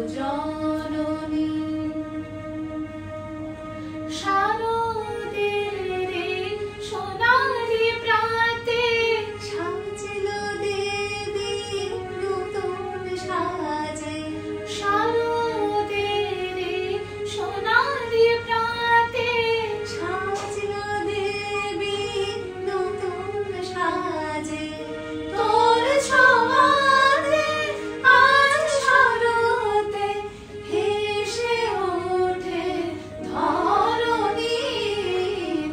জননী শারদের সোনালি প্রাতে সাজল দেবী নতুন সাজে শারদের সোনালি প্রাতে সাজল দেবী নতুন সাজে তোর ছোঁয়াতে আজ শরতে হেসে ওঠে ধরণী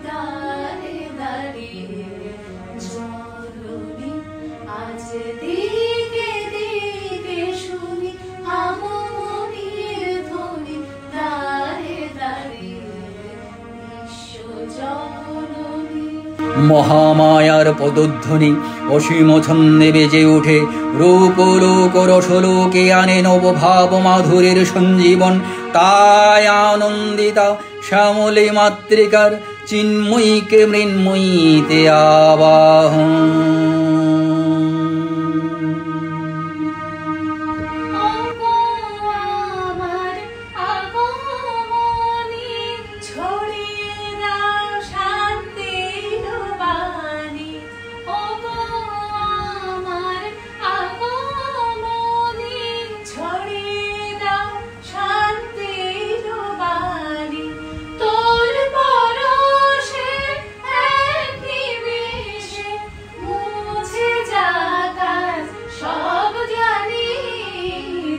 দাঁড়ে দাঁড়িয়ে জননী আজ দিকে দিকে শুনি আমনির ধ্বনি দাঁড়ে দাঁড়িয়ে বিশ্ব জননী মহামায়ার পদধ্বনি অসীম ছন্দে বেজে ওঠে রূপ লোক রসলোকে আনে নবভাব মাধুরীর সঞ্জীবন তাই আনন্দিতা শ্যামলী মাতৃকার চিন্ময়ীকে মৃন্ময়ীতে আবাহন আমার আগমনী ছড়িয়ে দাও শান্তির বাণী ওগো আমার আগমনী ছড়িয়ে দাও শান্তির বাণী তোর পরশে এক নিমেষে মুছে যাক সব জানি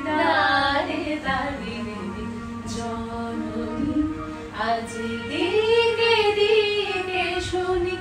দাঁড়ে দাঁড়িয়ে জননী আজ দিকে দিকে শুনি